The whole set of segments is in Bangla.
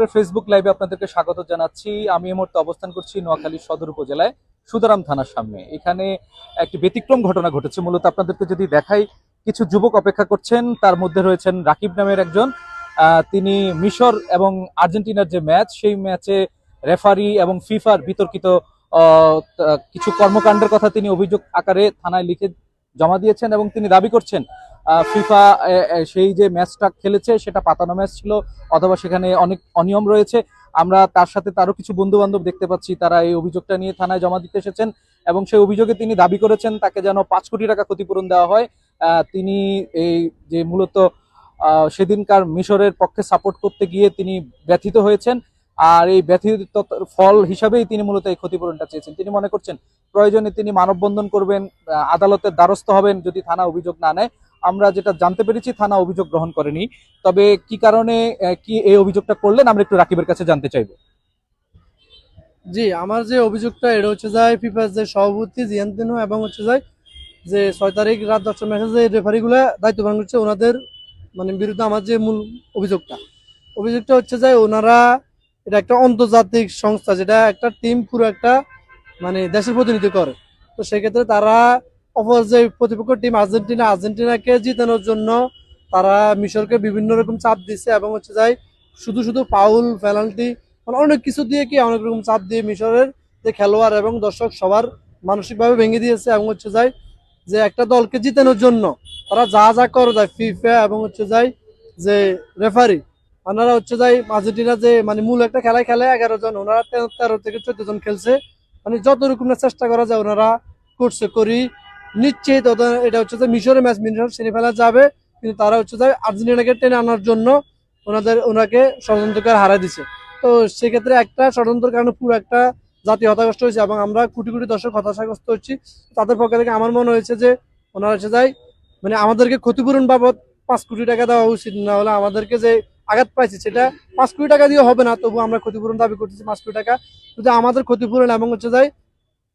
স্কোরের ফেসবুক লাইভে আপনাদেরকে স্বাগত জানাচ্ছি। আমি এই মুহূর্তে অবস্থান করছি নোয়াখালী সদর উপজেলায় সুদারাম থানার সামনে। এখানে একটি ব্যতিক্রম ঘটনা ঘটেছে। মূলত আপনাদেরকে যদি দেখাই, কিছু যুবক অপেক্ষা করছেন, তার মধ্যে রয়েছেন রাকিব নামের একজন। তিনি মিশর এবং আর্জেন্টিনার যে ম্যাচ, সেই ম্যাচে রেফারি এবং ফিফার বিতর্কিত কিছু কর্মকাণ্ডের কথা তিনি অভিযোগ আকারে থানায় লিখে জমা দিয়েছেন এবং তিনি দাবি করছেন ফিফা সেই যে ম্যাচটা খেলেছে সেটা পাতানো ম্যাচ ছিল, অথবা সেখানে অনেক অনিয়ম রয়েছে। আমরা তার সাথে তারও কিছু বন্ধু বান্ধব দেখতে পাচ্ছি, তারা এই অভিযোগটা নিয়ে থানায় জমা দিতে এসেছেন এবং সেই অভিযোগে তিনি দাবি করেছেন তাকে যেন 5 কোটি টাকা ক্ষতিপূরণ দেওয়া হয়। তিনি এই যে মূলত সেদিনকার মিশরের পক্ষে সাপোর্ট করতে গিয়ে তিনি ব্যথিত হয়েছেন, আর এই ব্যথিত ফল হিসাবেই তিনি মূলত এই ক্ষতিপূরণটা চেয়েছেন। তিনি মনে করছেন প্রয়োজনে তিনি মানববন্ধন করবেন, আদালতের দ্বারস্থ হবেন যদি থানা অভিযোগ না নেয়। আমরা যেটা জানতে পেরেছি, থানা অভিযোগ গ্রহণ করেনি। তবে কি কারণে কি এই অভিযোগটা করলেন, আমরা একটু রাকিবের কাছে জানতে চাইবো। জি, আমার যে অভিযোগটা এটা হচ্ছে যায় ফিফার যে সভাপতি জিয়ান্তিনো এবং হচ্ছে যায় যে 6 তারিখ রাত 10টার ম্যাচে যে রেফারিগুলো দায়িত্ব পালন করছে ওনাদের বিরুদ্ধে আমার যে মূল অভিযোগটা হচ্ছে যায় ওনারা এটা একটা আন্তর্জাতিক সংস্থা, যেটা একটা টিম পুরো একটা দেশের প্রতিনিধিত্ব করে। তো সেক্ষেত্রে তারা অপর যে প্রতিপক্ষ টিম আর্জেন্টিনাকে জিতানোর জন্য তারা মিশরকে বিভিন্ন রকম চাপ দিচ্ছে এবং হচ্ছে যায় শুধু শুধু পাউল পেনাল্টি অনেক কিছু দিয়ে অনেক রকম চাপ দিয়ে মিশরের যে খেলোয়াড় এবং দর্শক সবার মানসিকভাবে ভেঙে দিয়েছে এবং হচ্ছে যায় যে একটা দলকে জিতানোর জন্য তারা যা যা করে যায় ফিফা এবং হচ্ছে যায় যে রেফারি, ওনারা হচ্ছে যায় আর্জেন্টিনা যে মূল একটা খেলায় খেলে 11 জন, ওনারা 13 থেকে 14 জন খেলছে। যত রকমের চেষ্টা করা যায় ওনারা করি নিশ্চিত এটা হচ্ছে যে মিশরের ম্যাচ মিশর সেমিফাইনালে যাবে, কিন্তু তারা হচ্ছে যায় আর্জেন্টিনাকে টেনে আনার জন্য ওনাকে ষড়যন্ত্রকার হারাই দিছে। তো সেক্ষেত্রে একটা ষড়যন্ত্রের কারণে পুরো একটা জাতি হতাগ্রস্ত হয়েছে এবং আমরা কোটি কোটি দর্শক হতাশাগ্রস্ত হচ্ছি। তাদের পক্ষ থেকে আমার মনে হয়েছে যে ওনারা হচ্ছে যায় আমাদেরকে ক্ষতিপূরণ বাবদ 5 কোটি টাকা দেওয়া উচিত, না হলে আমাদেরকে যে আঘাত পাইছি সেটা 5 কোটি টাকা দিয়ে হবে না, তবু আমরা ক্ষতিপূরণ দাবি করতেছি 5 কোটি টাকা। যদি আমাদের ক্ষতিপূরণ এবং হচ্ছে যায়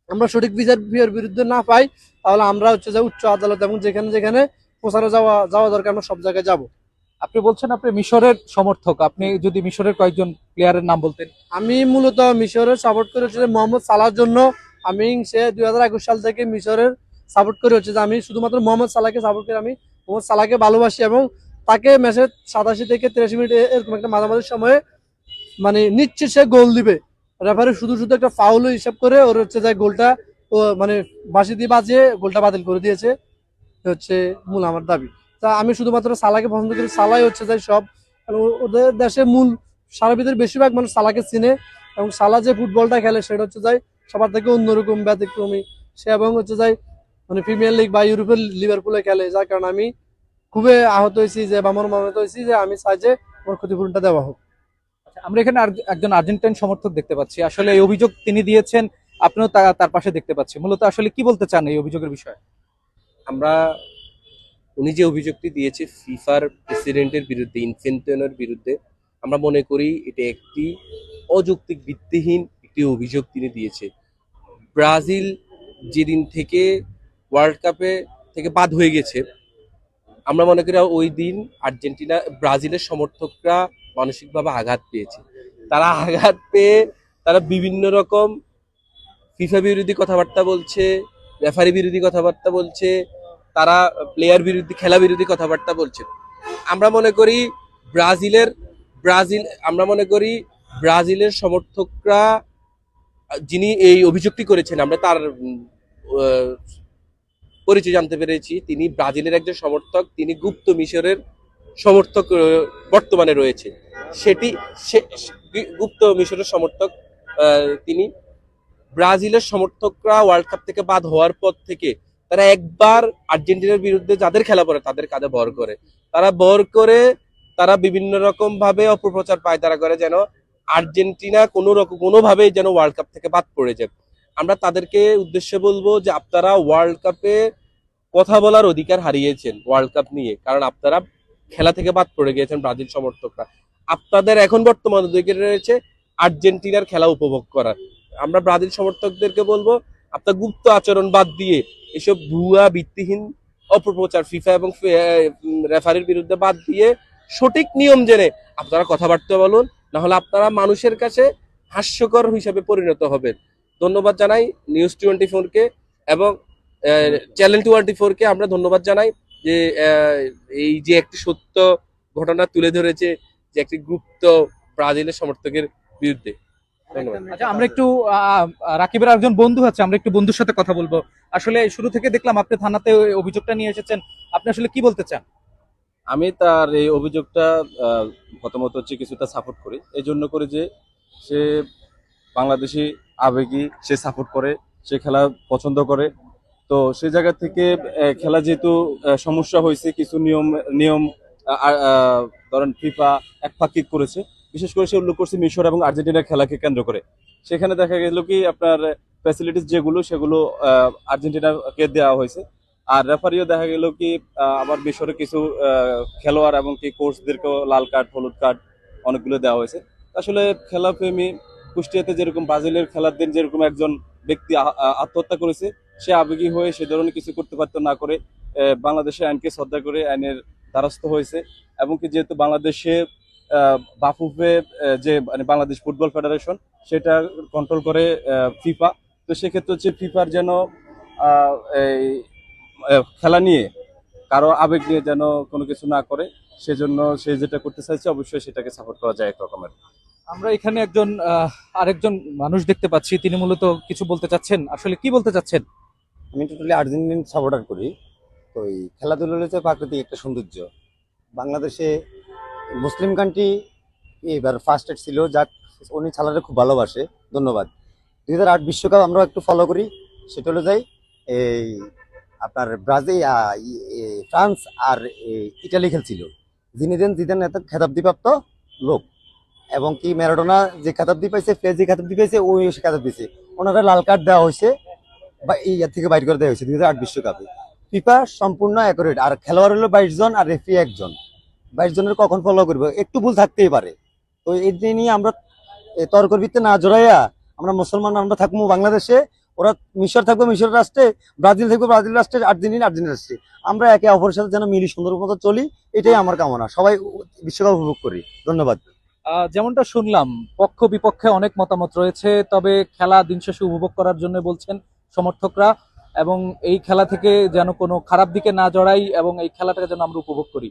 আমরা সঠিক বিচার বিরুদ্ধে না পাই, তাহলে আমরা হচ্ছে যে উচ্চ আদালত এবং যেখানে যেখানে প্রচারে যাওয়া দরকার আমরা সব জায়গায় যাব। আপনি বলছেন আপনি মিশরের সমর্থক, আপনি যদি মিশরের কয়েকজন প্লেয়ারের নাম বলতেন। আমি মূলত মিশরের সাপোর্ট করে হচ্ছে মোহাম্মদ সালাহর জন্য। আমি সে 2021 সাল থেকে মিশরের সাপোর্ট করে হচ্ছে যে আমি শুধুমাত্র মোহাম্মদ সালাহকে সাপোর্ট করি। আমি মোহাম্মদ সালাহকে ভালোবাসি এবং তাকে ম্যাচের 87 থেকে 83 মিনিট এরকম একটা মাঝামাঝি সময়ে নিশ্চিত সে গোল দিবে। রেফারি শুধু শুধু একটা ফাউল হিসাব করে ওর হচ্ছে যে গোলটা ও বাঁশি দিয়ে বাজিয়ে গোলটা বাতিল করে দিয়েছে, হচ্ছে মূল আমার দাবি। তা আমি শুধুমাত্র সালাহকে পছন্দ করি। সালাই হচ্ছে যে সব ওদের দেশে মূল সারা ভিতরে বেশিরভাগ মানুষ সালাহকে চিনে এবং সালাহ যে ফুটবলটা খেলে সেটা হচ্ছে যায় সবার থেকে অন্যরকম ব্যতিক্রমী। সে এবং হচ্ছে যায় প্রিমিয়ার লিগ বা ইউরোপের লিভারপুলে খেলে, যার কারণে আমি খুবই আহত হয়েছি যে বা মর্মাহত হয়েছি যে আমি চাই যে আমার ক্ষতিপূরণটা দেওয়া হোক। আমরা এখানে একজন আর্জেন্টাইন সমর্থক দেখতে পাচ্ছি, আসলে এই অভিযোগ তিনি দিয়েছেন, আপনিও তার পাশে দেখতে পাচ্ছি। মূলত আসলে কি বলতে চান এই অভিযোগের বিষয়ে? আমরা উনি যে অভিযোগটি দিয়েছে ফিফার প্রেসিডেন্টের বিরুদ্ধে, ইনফেন্টিনোর বিরুদ্ধে, আমরা মনে করি এটা একটি অযৌক্তিক ভিত্তিহীন একটি অভিযোগ তিনি দিয়েছে। ব্রাজিল যেদিন থেকে ওয়ার্ল্ড কাপে থেকে বাদ হয়ে গেছে, আমরা মনে করি ওই দিন ব্রাজিলের সমর্থকরা মানসিকভাবে আঘাত পেয়েছে। তারা আঘাত পেয়ে তারা বিভিন্ন রকম ফিফা বিরোধী কথাবার্তা বলছে, রেফারি বিরোধী কথাবার্তা বলছে, তারা প্লেয়ার বিরোধী খেলা বিরোধী কথাবার্তা বলছে। আমরা মনে করি ব্রাজিলের সমর্থকরা যিনি এই অভিযোগটি করেছেন, আমরা তার পরিচয় জানতে পেরেছি। তিনি ব্রাজিলের একজন সমর্থক, তিনি গুপ্ত মিশরের সমর্থক বর্তমানে রয়েছে। গুপ্ত মিশরের সমর্থক তিনি। ব্রাজিলের সমর্থকরা ওয়ার্ল্ড কাপ থেকে বাদ হওয়ার পর থেকে তারা একবার আর্জেন্টিনার বিরুদ্ধে যাদের খেলা পড়ে তাদের কাঁধে তারা বিভিন্ন রকম ভাবে অপপ্রচার পায়তারা করে যেন আর্জেন্টিনা কোনোভাবেই যেন ওয়ার্ল্ড কাপ থেকে বাদ পড়ে যায়। আমরা তাদেরকে উদ্দেশ্যে বলবো যে আপনারা ওয়ার্ল্ড কাপে কথা বলার অধিকার হারিয়েছেন ওয়ার্ল্ড কাপ নিয়ে, কারণ আপনারা খেলা থেকে বাদ পড়ে গিয়েছেন। ব্রাজিল সমর্থকরা, আপনাদের এখন বর্তমান অধিকার রয়েছে আর্জেন্টিনার খেলা উপভোগ করার। আমরা ব্রাজিল সমর্থকদেরকে বলবো আপনার গুপ্ত আচরণ বাদ দিয়ে এসব ভুয়া ভিত্তিহীন অপপ্রচার ফিফা এবং রেফারির বিরুদ্ধে বাদ দিয়ে সঠিক নিয়ম জেনে আপনারা কথাবার্তা বলুন, না হলে আপনারা মানুষের কাছে হাস্যকর হিসাবে পরিণত হবেন। ধন্যবাদ জানাই নিউজ 24 কে এবং চ্যানেল 24 কে আমরা ধন্যবাদ জানাই যে এই যে একটি সত্য ঘটনা তুলে ধরেছে, যে একটি গুপ্ত ব্রাজিলের সমর্থকের বিরুদ্ধে। ধন্যবাদ। আচ্ছা, আমরা একটু রাকিবের একজন বন্ধু আছে, আমরা একটু বন্ধুর সাথে কথা বলবো। আসলে শুরু থেকে দেখলাম আপনি থানাতে ওই অভিযোগটা নিয়ে এসেছেন, আপনি আসলে কি বলতে চান? আমি তার এই অভিযোগটা প্রথমত হচ্ছে কিছুটা সাপোর্ট করি, এই জন্য করি যে সে বাংলাদেশি আবেগী, সে সাপোর্ট করে, সে খেলা পছন্দ করে। তো সেই জায়গা থেকে খেলা যেহেতু সমস্যা হয়েছে, কিছু নিয়ম নিয়ম ধরেন ফিফা একপাক্ষিক করেছে, বিশেষ করে সে উল্লেখ করছে মিশর এবং আর্জেন্টিনার খেলাকে কেন্দ্র করে। সেখানে দেখা গেল কি আপনার ফ্যাসিলিটিস যেগুলো সেগুলো আর্জেন্টিনাকে দেওয়া হয়েছে। আর রেফারিও দেখা গেল কি আবার মিশরে কিছু খেলোয়াড় এবং কি কোচদেরকেও লাল কার্ড হলুদ কার্ড অনেকগুলো দেওয়া হয়েছে। আসলে খেলাপ্রেমী কুষ্টিয়াতে যেরকম ব্রাজিলের খেলার দিন যেরকম একজন ব্যক্তি আত্মহত্যা করেছে, সে আবেগী হয়ে সে ধরনের কিছু করতে পারতো না করে বাংলাদেশের আইনকে শ্রদ্ধা করে আইনের দ্বারস্থ হয়েছে। এবং কি যেহেতু বাংলাদেশে বাফুফে যে মানে বাংলাদেশ ফুটবল ফেডারেশন সেটা কন্ট্রোল করে ফিফা, তো সেক্ষেত্রে হচ্ছে ফিফার যেন এই খেলা নিয়ে কারো আবেগ নিয়ে যেন কোনো কিছু না করে, সেজন্য সে যেটা করতে চাইছে অবশ্যই সেটাকে সাপোর্ট করা যায় এক রকমের। আমরা এখানে একজন আরেকজন মানুষ দেখতে পাচ্ছি, তিনি মূলত কিছু বলতে চাচ্ছেন, আসলে কি বলতে চাচ্ছেন? আমি টোটালি আর্জেন্টিন সাপোর্টার করি। তো এই খেলাধুলা হচ্ছে প্রাকৃতিক একটা সৌন্দর্য। বাংলাদেশে মুসলিম কান্ট্রি এবার ফার্স্ট এড ছিল, যাক উনি খেলাটা খুব ভালোবাসে। ধন্যবাদ। 2008 বিশ্বকাপ আমরা একটু ফলো করি, সেটা হলো যাই এই আপনার ব্রাজিল ফ্রান্স আর ইটালি খেলছিল। জিদান এত খেতাবদিপ্রাপ্ত লোক, এবং কি ম্যারাডোনা যে খেতাবদি পাইছে, ফ্রেজ যে খেতাবদি পাইছে, ওই খেতাব দিয়েছে। ওনারা লাল কার্ড দেওয়া হয়েছে বা ইয়ার থেকে বাইর করে দেওয়া হয়েছে 2008 বিশ্বকাপে। ফিফা সম্পূর্ণ অ্যাকুরেট, আর খেলোয়াড় হলো 22 জন আর রেফারি একজন। 22 জনের কখন ফলো করবে, একটু ভুল থাকতেই পারে। তো এই নিয়ে আমরা তর্কের ভিত্তিতে না জড়াইয়া, আমরা মুসলমান আমরা থাকবো বাংলাদেশে, ওরা মিশর থাকবে মিশর রাষ্ট্রে, ব্রাজিল থাকবে ব্রাজিল রাষ্ট্রে, আর্জেন্টিনা আর্জেন্টিনা রাষ্ট্রে। আমরা একে অপরের সাথে যেন মিলি সুন্দর মতো চলি, এটাই আমার কামনা। সবাই বিশ্বকাপ উপভোগ করি। ধন্যবাদ। যেমনটা শুনলাম পক্ষ বিপক্ষে অনেক মতামত রয়েছে, তবে খেলা দিন শেষে উপভোগ করার জন্য বলছেন সমর্থকরা, এবং এই খেলা থেকে যেন কোনো খারাপ দিকে না জড়াই এবং এই খেলাটাকে যেন আমরা উপভোগ করি।